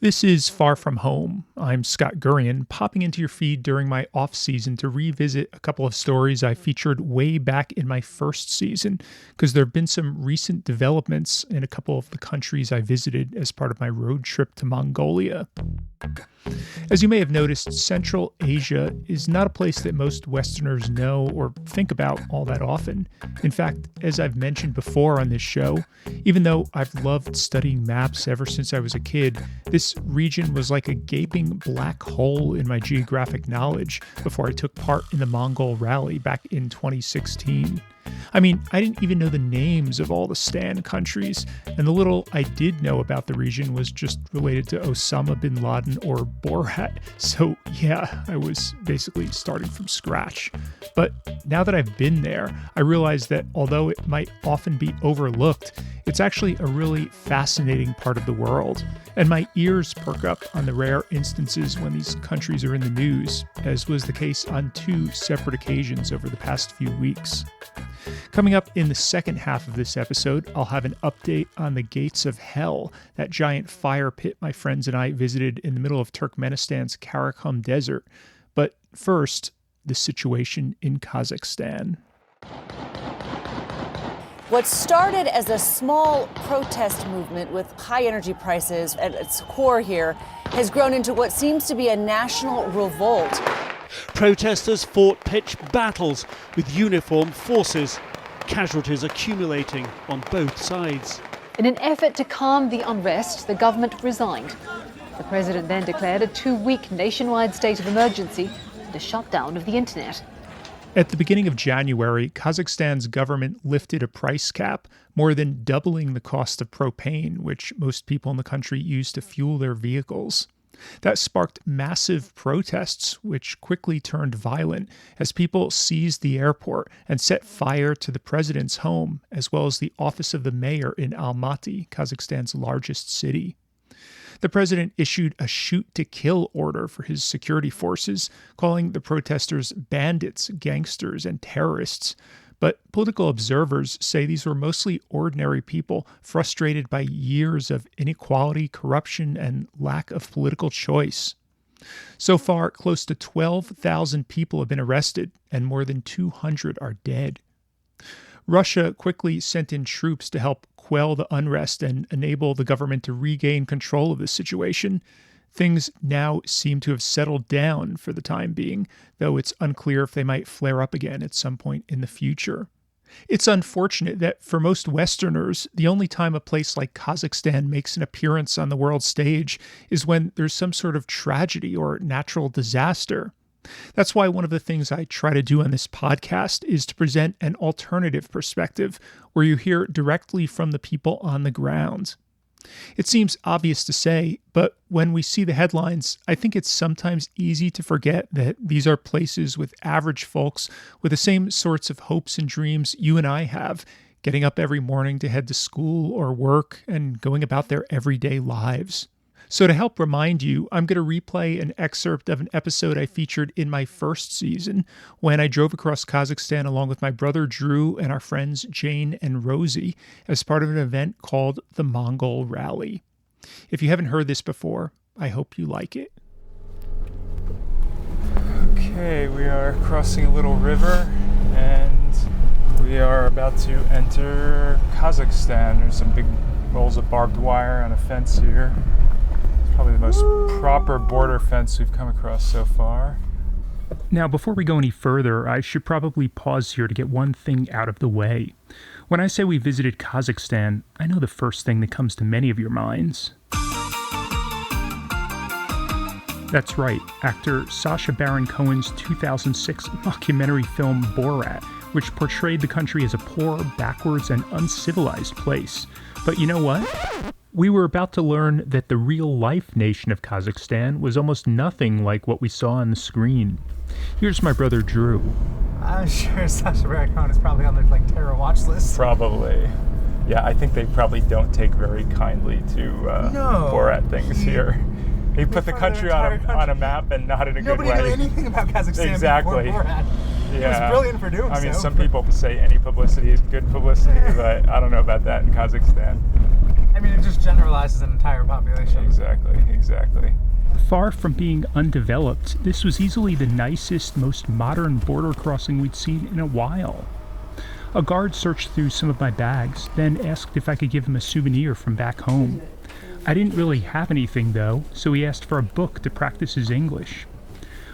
This is Far From Home. I'm Scott Gurian, popping into your feed during my off season to revisit a couple of stories I featured way back in my first season, because there have been some recent developments in a couple of the countries I visited as part of my road trip to Mongolia. As you may have noticed, Central Asia is not a place that most Westerners know or think about all that often. In fact, as I've mentioned before on this show, even though I've loved studying maps ever since I was a kid, this region was like a gaping black hole in my geographic knowledge before I took part in the Mongol rally back in 2016. I mean, I didn't even know the names of all the Stan countries, and the little I did know about the region was just related to Osama bin Laden or Borat. So yeah, I was basically starting from scratch. But now that I've been there, I realize that although it might often be overlooked, it's actually a really fascinating part of the world. And my ears perk up on the rare instances when these countries are in the news, as was the case on two separate occasions over the past few weeks. Coming up in the second half of this episode, I'll have an update on the Gates of Hell, that giant fire pit my friends and I visited in the middle of Turkmenistan's Karakum Desert. But first, the situation in Kazakhstan. What started as a small protest movement with high energy prices at its core here has grown into what seems to be a national revolt. Protesters fought pitched battles with uniformed forces, casualties accumulating on both sides. In an effort to calm the unrest, the government resigned. The president then declared a 2-week nationwide state of emergency and a shutdown of the internet. At the beginning of January, Kazakhstan's government lifted a price cap, more than doubling the cost of propane, which most people in the country use to fuel their vehicles. That sparked massive protests, which quickly turned violent as people seized the airport and set fire to the president's home, as well as the office of the mayor in Almaty, Kazakhstan's largest city. The president issued a shoot-to-kill order for his security forces, calling the protesters bandits, gangsters, and terrorists. But political observers say these were mostly ordinary people frustrated by years of inequality, corruption, and lack of political choice. So far, close to 12,000 people have been arrested, and more than 200 are dead. Russia quickly sent in troops to help quell the unrest and enable the government to regain control of the situation. Things now seem to have settled down for the time being, though it's unclear if they might flare up again at some point in the future. It's unfortunate that for most Westerners, the only time a place like Kazakhstan makes an appearance on the world stage is when there's some sort of tragedy or natural disaster. That's why one of the things I try to do on this podcast is to present an alternative perspective where you hear directly from the people on the ground. It seems obvious to say, but when we see the headlines, I think it's sometimes easy to forget that these are places with average folks with the same sorts of hopes and dreams you and I have, getting up every morning to head to school or work and going about their everyday lives. So to help remind you, I'm going to replay an excerpt of an episode I featured in my first season when I drove across Kazakhstan along with my brother Drew and our friends Jane and Rosie as part of an event called the Mongol Rally. If you haven't heard this before, I hope you like it. Okay, we are crossing a little river and we are about to enter Kazakhstan. There's some big rolls of barbed wire on a fence here. Probably the most proper border fence we've come across so far. Now, before we go any further, I should probably pause here to get one thing out of the way. When I say we visited Kazakhstan, I know the first thing that comes to many of your minds. That's right, actor Sacha Baron Cohen's 2006 mockumentary film Borat, which portrayed the country as a poor, backwards, and uncivilized place. But you know what? We were about to learn that the real-life nation of Kazakhstan was almost nothing like what we saw on the screen. Here's my brother Drew. I'm sure Sacha Baron Cohen is probably on their terror watch list. Probably. Yeah, I think they probably don't take very kindly to Borat things here. He put the country on a map and not in a good way. Nobody knew anything about Kazakhstan exactly. before Borat. Yeah. He was brilliant for doing so. I mean, some people say any publicity is good publicity, but I don't know about that in Kazakhstan. I mean, it just generalizes an entire population. Exactly. Far from being undeveloped, this was easily the nicest, most modern border crossing we'd seen in a while. A guard searched through some of my bags, then asked if I could give him a souvenir from back home. I didn't really have anything, though, so he asked for a book to practice his English.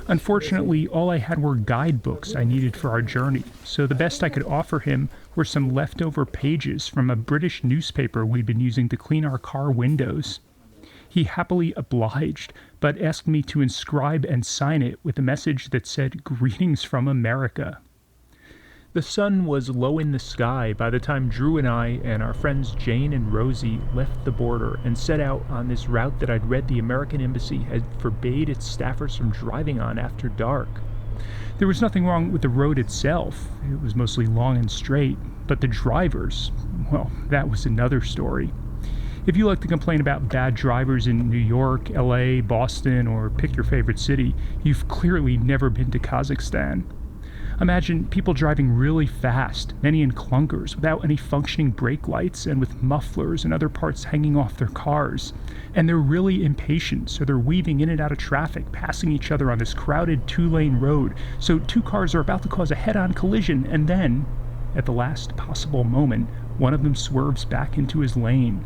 Unfortunately, all I had were guidebooks I needed for our journey, so the best I could offer him were some leftover pages from a British newspaper we'd been using to clean our car windows. He happily obliged, but asked me to inscribe and sign it with a message that said, "Greetings from America." The sun was low in the sky by the time Drew and I and our friends Jane and Rosie left the border and set out on this route that I'd read the American Embassy had forbade its staffers from driving on after dark. There was nothing wrong with the road itself. It was mostly long and straight, but the drivers, well, that was another story. If you like to complain about bad drivers in New York, LA, Boston, or pick your favorite city, you've clearly never been to Kazakhstan. Imagine people driving really fast, many in clunkers, without any functioning brake lights and with mufflers and other parts hanging off their cars. And they're really impatient, so they're weaving in and out of traffic, passing each other on this crowded 2-lane road. So 2 cars are about to cause a head-on collision, and then, at the last possible moment, one of them swerves back into his lane.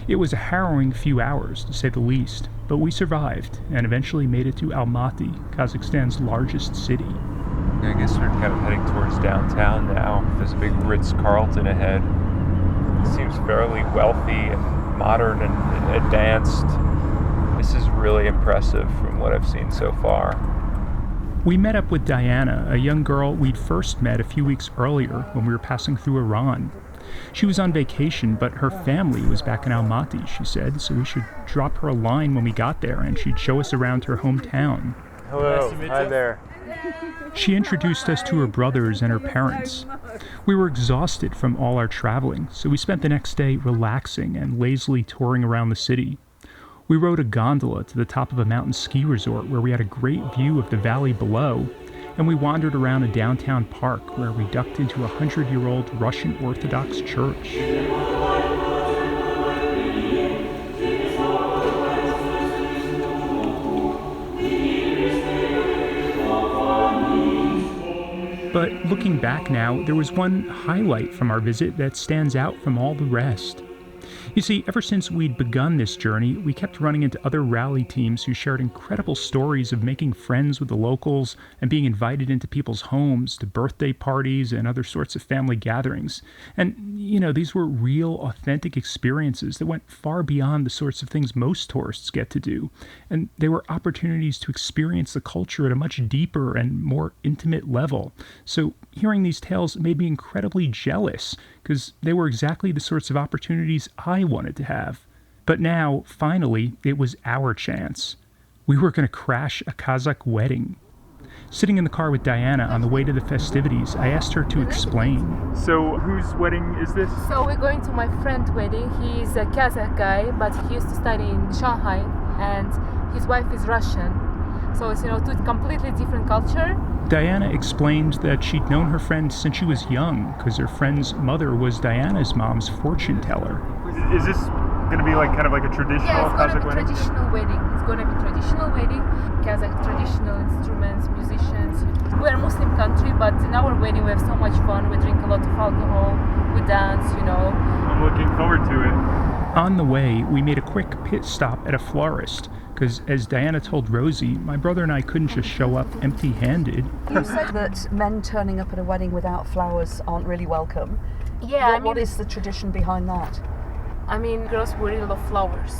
It was a harrowing few hours, to say the least, but we survived and eventually made it to Almaty, Kazakhstan's largest city. I guess we're kind of heading towards downtown now. There's a big Ritz-Carlton ahead. It seems fairly wealthy and modern and advanced. This is really impressive from what I've seen so far. We met up with Diana, a young girl we'd first met a few weeks earlier when we were passing through Iran. She was on vacation, but her family was back in Almaty, she said, so we should drop her a line when we got there and she'd show us around her hometown. Hello, hi there. She introduced us to her brothers and her parents. We were exhausted from all our traveling, so we spent the next day relaxing and lazily touring around the city. We rode a gondola to the top of a mountain ski resort where we had a great view of the valley below, and we wandered around a downtown park where we ducked into a 100-year-old Russian Orthodox church. But looking back now, there was one highlight from our visit that stands out from all the rest. You see, ever since we'd begun this journey, we kept running into other rally teams who shared incredible stories of making friends with the locals and being invited into people's homes to birthday parties and other sorts of family gatherings. And, these were real, authentic experiences that went far beyond the sorts of things most tourists get to do. And they were opportunities to experience the culture at a much deeper and more intimate level. So hearing these tales made me incredibly jealous, because they were exactly the sorts of opportunities I wanted to have. But now, finally, it was our chance. We were going to crash a Kazakh wedding. Sitting in the car with Diana on the way to the festivities, I asked her to explain. So, whose wedding is this? So we're going to my friend's wedding. He's a Kazakh guy, but he used to study in Shanghai, and his wife is Russian. So it's, two completely different culture. Diana explained that she'd known her friend since she was young, because her friend's mother was Diana's mom's fortune teller. Is this going to be kind of like a traditional Kazakh wedding? Traditional wedding. It's going to be traditional wedding. Kazakh traditional instruments, musicians. We're a Muslim country, but in our wedding we have so much fun. We drink a lot of alcohol. We dance, I'm looking forward to it. On the way, we made a quick pit stop at a florist, because as Diana told Rosie, my brother and I couldn't just show up empty-handed. You said that men turning up at a wedding without flowers aren't really welcome. Yeah, what is the tradition behind that? Girls wear a lot of flowers.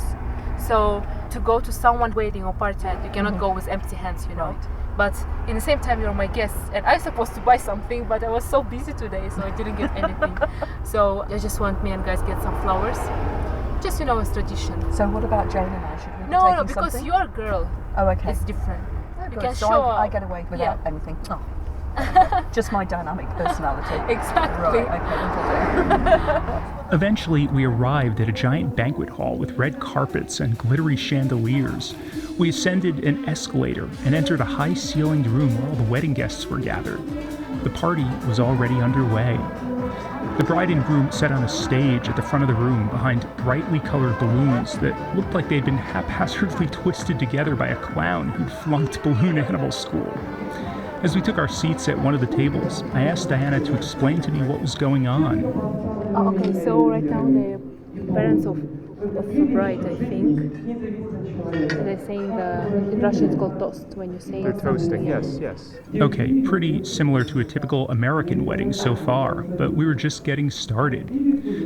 So to go to someone's wedding or party, you cannot go with empty hands, Right. But in the same time, you're my guest, and I'm supposed to buy something, but I was so busy today, so I didn't get anything. So I just want me and guys get some flowers. Just, it's tradition. So what about Jane and I? Should we be No, taking because something? you're a girl. Oh, okay. It's different. Oh, You good. can so show I up. get away without anything. Oh. Just my dynamic personality. Exactly. Right, okay, that'll do. Eventually, we arrived at a giant banquet hall with red carpets and glittery chandeliers. We ascended an escalator and entered a high-ceilinged room where all the wedding guests were gathered. The party was already underway. The bride and groom sat on a stage at the front of the room behind brightly colored balloons that looked like they'd been haphazardly twisted together by a clown who'd flunked balloon animal school. As we took our seats at one of the tables, I asked Diana to explain to me what was going on. Okay, so right now the parents of the bride, I think, they're saying in Russian it's called toast when you say They're toasting, yeah. yes. Okay, pretty similar to a typical American wedding so far, but we were just getting started.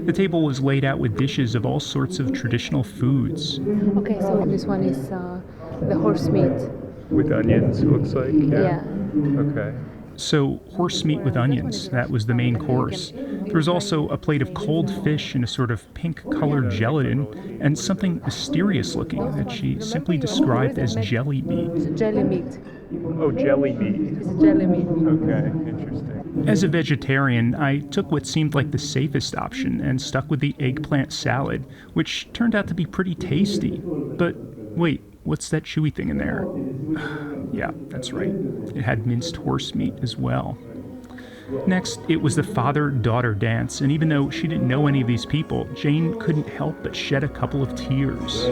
The table was laid out with dishes of all sorts of traditional foods. Okay, so this one is the horse meat. With onions, it looks like. Yeah. Okay. So, horse meat with onions, that was the main course. There was also a plate of cold fish in a sort of pink-colored gelatin, and something mysterious-looking that she simply described as jelly meat. It's jelly meat. Oh, jelly meat. It's jelly meat. Okay, interesting. As a vegetarian, I took what seemed like the safest option and stuck with the eggplant salad, which turned out to be pretty tasty. But wait, what's that chewy thing in there? Yeah, that's right. It had minced horse meat as well. Next, it was the father-daughter dance, and even though she didn't know any of these people, Jane couldn't help but shed a couple of tears.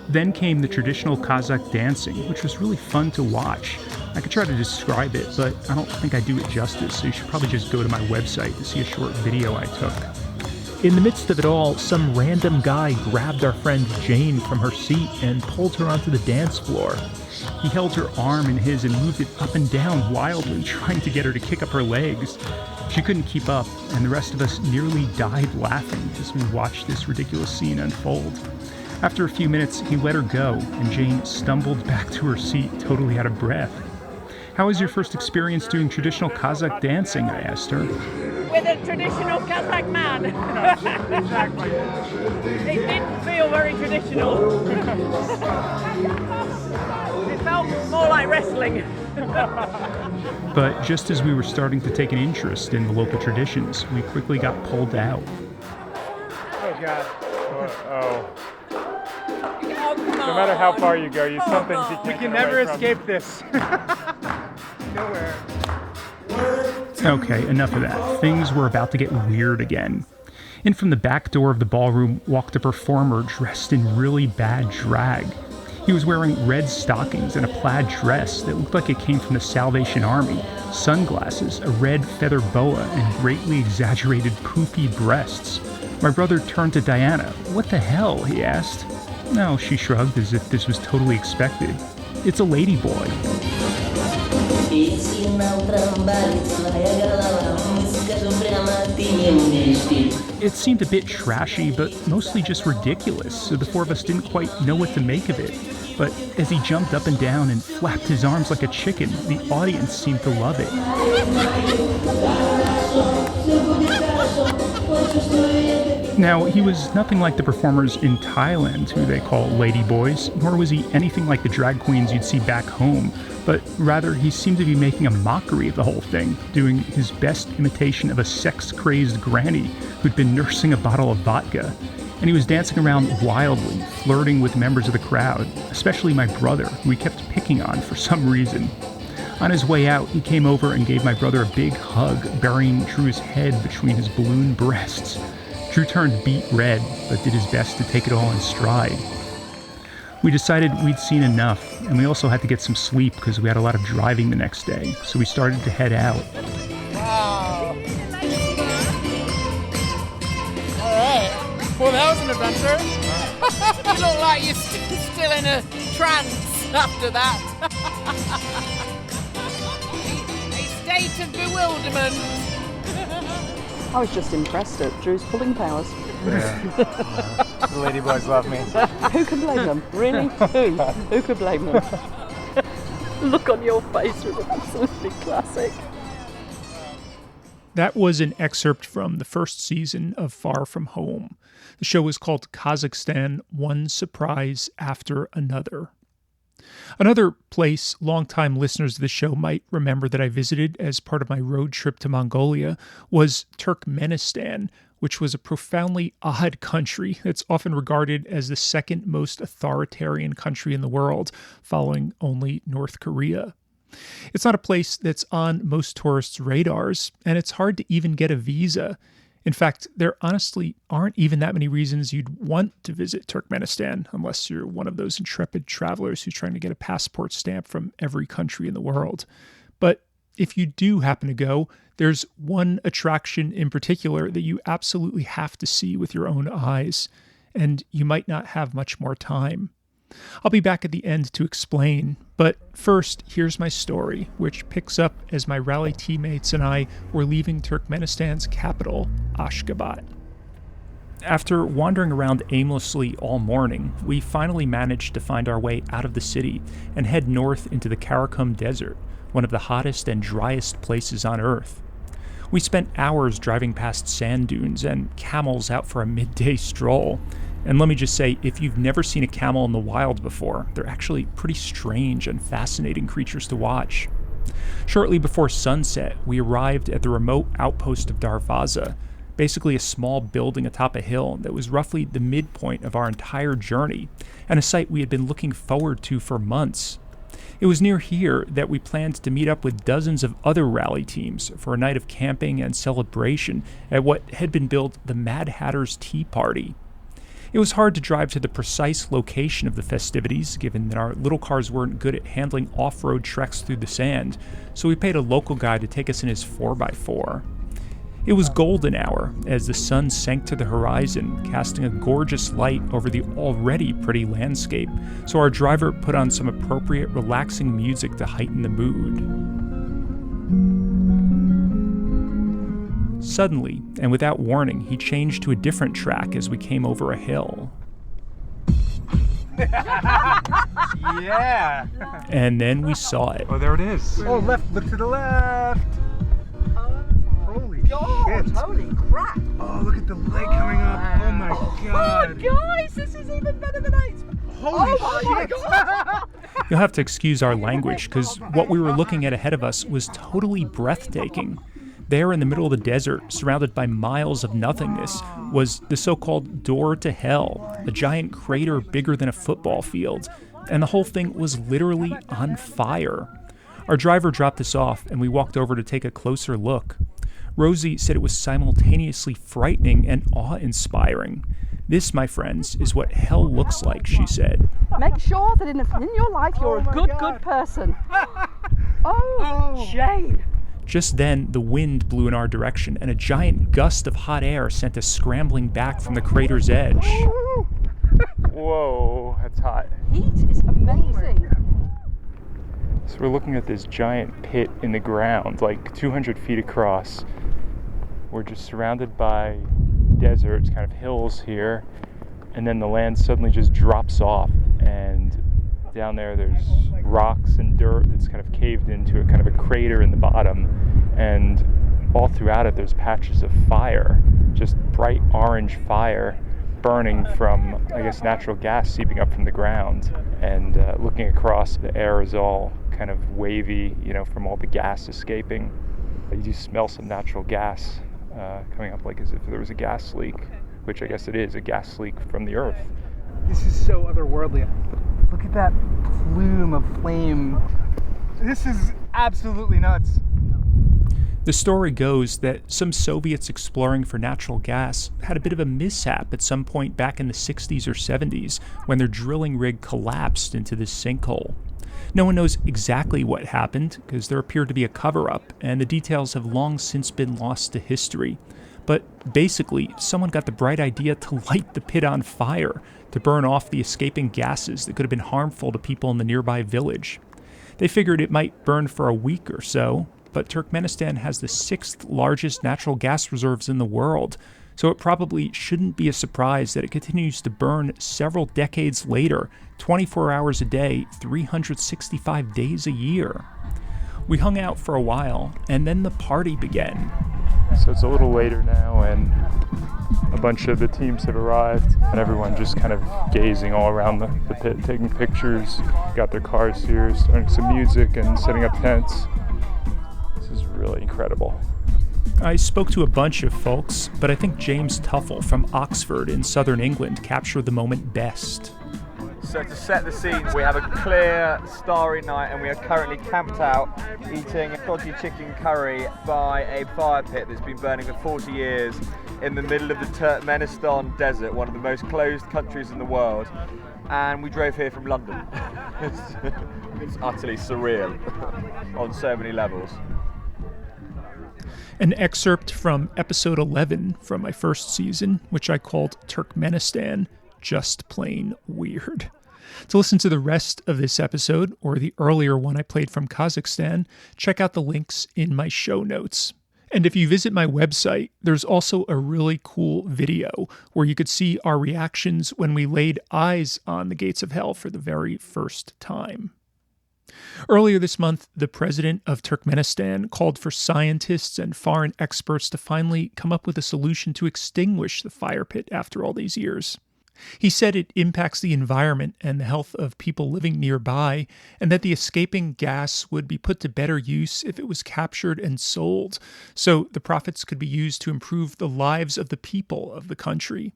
Then came the traditional Kazakh dancing, which was really fun to watch. I could try to describe it, but I don't think I do it justice, so you should probably just go to my website to see a short video I took. In the midst of it all, some random guy grabbed our friend Jane from her seat and pulled her onto the dance floor. He held her arm in his and moved it up and down wildly, trying to get her to kick up her legs. She couldn't keep up, and the rest of us nearly died laughing as we watched this ridiculous scene unfold. After a few minutes, he let her go, and Jane stumbled back to her seat, totally out of breath. "How was your first experience doing traditional Kazakh dancing?" I asked her. With a traditional Kazakh man. Exactly. It didn't feel very traditional. It felt more like wrestling. But just as we were starting to take an interest in the local traditions, we quickly got pulled out. Oh, God. Oh. Oh, come on. No matter how far you go, some things you can't We can get never away from. escape this. Nowhere. Okay, enough of that. Things were about to get weird again. In from the back door of the ballroom walked a performer dressed in really bad drag. He was wearing red stockings and a plaid dress that looked like it came from the Salvation Army, sunglasses, a red feather boa, and greatly exaggerated poofy breasts. My brother turned to Diana. "What the hell?" he asked. No, she shrugged as if this was totally expected. "It's a lady boy." It seemed a bit trashy, but mostly just ridiculous, so the four of us didn't quite know what to make of it. But as he jumped up and down and flapped his arms like a chicken, the audience seemed to love it. Now, he was nothing like the performers in Thailand, who they call ladyboys, nor was he anything like the drag queens you'd see back home, but rather he seemed to be making a mockery of the whole thing, doing his best imitation of a sex-crazed granny who'd been nursing a bottle of vodka. And he was dancing around wildly, flirting with members of the crowd, especially my brother, who he kept picking on for some reason. On his way out, he came over and gave my brother a big hug, burying Drew's head between his balloon breasts. Drew turned beet red, but did his best to take it all in stride. We decided we'd seen enough, and we also had to get some sleep because we had a lot of driving the next day, so we started to head out. Wow. Alright. Well, that was an adventure. You look like you're still in a trance after that. A state of bewilderment. I was just impressed at Drew's pulling powers. Yeah. The ladyboys love me. Who can blame them? Really? Who? Who could blame them? Look on your face was absolutely classic. That was an excerpt from the first season of Far From Home. The show was called Kazakhstan, One Surprise After Another. Another place longtime listeners of the show might remember that I visited as part of my road trip to Mongolia was Turkmenistan, which was a profoundly odd country that's often regarded as the second most authoritarian country in the world, following only North Korea. It's not a place that's on most tourists' radars, and it's hard to even get a visa. In fact, there honestly aren't even that many reasons you'd want to visit Turkmenistan, unless you're one of those intrepid travelers who's trying to get a passport stamp from every country in the world. But if you do happen to go, there's one attraction in particular that you absolutely have to see with your own eyes, and you might not have much more time. I'll be back at the end to explain, but first, here's my story, which picks up as my rally teammates and I were leaving Turkmenistan's capital, Ashgabat. After wandering around aimlessly all morning, we finally managed to find our way out of the city and head north into the Karakum Desert, one of the hottest and driest places on Earth. We spent hours driving past sand dunes and camels out for a midday stroll. And let me just say, if you've never seen a camel in the wild before, they're actually pretty strange and fascinating creatures to watch. Shortly before sunset, we arrived at the remote outpost of Darvaza, basically a small building atop a hill that was roughly the midpoint of our entire journey, and a site we had been looking forward to for months. It was near here that we planned to meet up with dozens of other rally teams for a night of camping and celebration at what had been billed the Mad Hatter's Tea Party. It was hard to drive to the precise location of the festivities, given that our little cars weren't good at handling off-road treks through the sand, so we paid a local guy to take us in his 4x4. It was golden hour as the sun sank to the horizon, casting a gorgeous light over the already pretty landscape, so our driver put on some appropriate, relaxing music to heighten the mood. Suddenly, and without warning, he changed to a different track as we came over a hill. Yeah! And then we saw it. Oh, there it is. Oh, left, look to the left. Holy shit. Holy crap! Oh, look at the light coming up. Oh my god. Oh, guys, this is even better than I expected. Holy my shit. God. You'll have to excuse our language, because what we were looking at ahead of us was totally breathtaking. There in the middle of the desert, surrounded by miles of nothingness, was the so-called Door to Hell, a giant crater bigger than a football field, and the whole thing was literally on fire. Our driver dropped us off, and we walked over to take a closer look. Rosie said it was simultaneously frightening and awe-inspiring. This, my friends, is what hell looks like, she said. Make sure that in your life you're a good person. Oh, Jane. Just then, the wind blew in our direction, and a giant gust of hot air sent us scrambling back from the crater's edge. Whoa, that's hot. Heat is amazing. So we're looking at this giant pit in the ground, like 200 feet across. We're just surrounded by deserts, kind of hills here, and then the land suddenly just drops off, and down there's rocks and dirt that's kind of caved into a kind of a crater in the bottom, and all throughout it there's patches of fire, just bright orange fire burning from, I guess, natural gas seeping up from the ground. And looking across, the air is all kind of wavy, from all the gas escaping. You do smell some natural gas coming up, like as if there was a gas leak, which I guess it is, a gas leak from the earth. This is so otherworldly. Look at that plume of flame. This is absolutely nuts. The story goes that some Soviets exploring for natural gas had a bit of a mishap at some point back in the 60s or 70s when their drilling rig collapsed into this sinkhole. No one knows exactly what happened because there appeared to be a cover-up, and the details have long since been lost to history. But basically, someone got the bright idea to light the pit on fire to burn off the escaping gases that could have been harmful to people in the nearby village. They figured it might burn for a week or so, but Turkmenistan has the 6th largest natural gas reserves in the world, so it probably shouldn't be a surprise that it continues to burn several decades later, 24 hours a day, 365 days a year. We hung out for a while, and then the party began. So it's a little later now, and a bunch of the teams have arrived, and everyone just kind of gazing all around the pit, taking pictures, got their cars here, starting some music and setting up tents. This is really incredible. I spoke to a bunch of folks, but I think James Tuffle from Oxford in southern England captured the moment best. So to set the scene, we have a clear, starry night and we are currently camped out eating dodgy chicken curry by a fire pit that's been burning for 40 years in the middle of the Turkmenistan desert, one of the most closed countries in the world. And we drove here from London. It's utterly surreal on so many levels. An excerpt from episode 11 from my first season, which I called Turkmenistan Just Plain Weird. To listen to the rest of this episode, or the earlier one I played from Kazakhstan, check out the links in my show notes. And if you visit my website, there's also a really cool video where you could see our reactions when we laid eyes on the gates of hell for the very first time. Earlier this month, the president of Turkmenistan called for scientists and foreign experts to finally come up with a solution to extinguish the fire pit after all these years. He said it impacts the environment and the health of people living nearby, and that the escaping gas would be put to better use if it was captured and sold, so the profits could be used to improve the lives of the people of the country.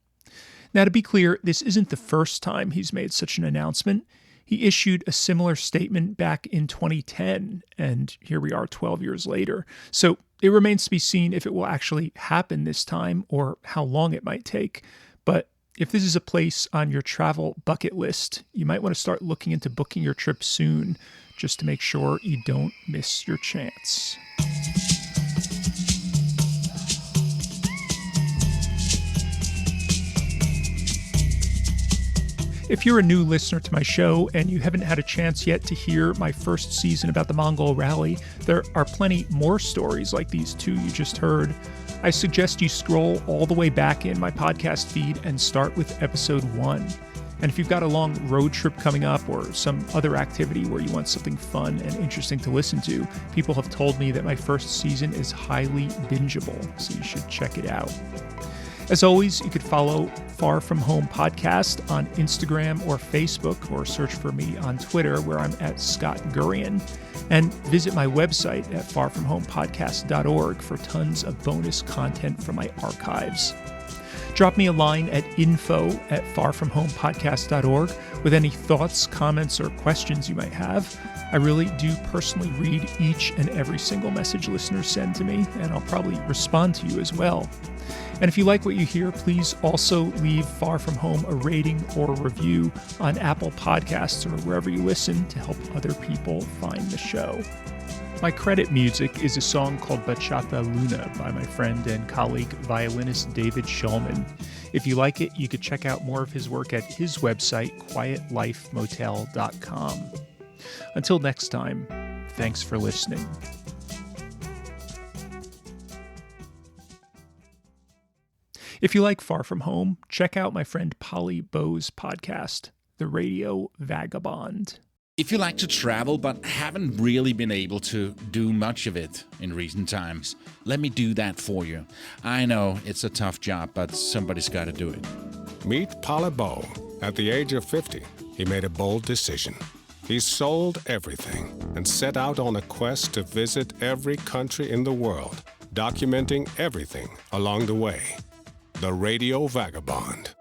Now, to be clear, this isn't the first time he's made such an announcement. He issued a similar statement back in 2010, and here we are 12 years later. So it remains to be seen if it will actually happen this time or how long it might take. But if this is a place on your travel bucket list, you might want to start looking into booking your trip soon, just to make sure you don't miss your chance. If you're a new listener to my show and you haven't had a chance yet to hear my first season about the Mongol Rally, there are plenty more stories like these two you just heard. I suggest you scroll all the way back in my podcast feed and start with episode 1. And if you've got a long road trip coming up or some other activity where you want something fun and interesting to listen to, people have told me that my first season is highly bingeable, so you should check it out. As always, you could follow Far From Home Podcast on Instagram or Facebook, or search for me on Twitter, where I'm at Scott Gurian. And visit my website at farfromhomepodcast.org for tons of bonus content from my archives. Drop me a line at info@farfromhomepodcast.org with any thoughts, comments, or questions you might have. I really do personally read each and every single message listeners send to me, and I'll probably respond to you as well. And if you like what you hear, please also leave Far From Home a rating or a review on Apple Podcasts or wherever you listen to help other people find the show. My credit music is a song called Bachata Luna by my friend and colleague violinist David Shulman. If you like it, you could check out more of his work at his website, quietlifemotel.com. Until next time, thanks for listening. If you like Far From Home, check out my friend Polly Bowe's podcast, The Radio Vagabond. If you like to travel but haven't really been able to do much of it in recent times, let me do that for you. I know it's a tough job, but somebody's got to do it. Meet Polly Bowe. At the age of 50, he made a bold decision. He sold everything and set out on a quest to visit every country in the world, documenting everything along the way. The Radio Vagabond.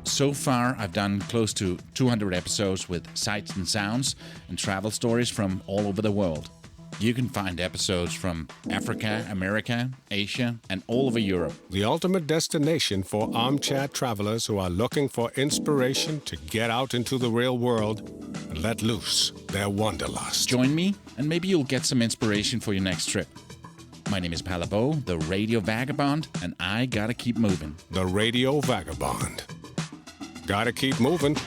So far, I've done close to 200 episodes with sights and sounds and travel stories from all over the world. You can find episodes from Africa, America, Asia, and all over Europe. The ultimate destination for armchair travelers who are looking for inspiration to get out into the real world and let loose their wanderlust. Join me, and maybe you'll get some inspiration for your next trip. My name is Polly Bowe, the Radio Vagabond, and I gotta keep moving. The Radio Vagabond. Gotta keep moving.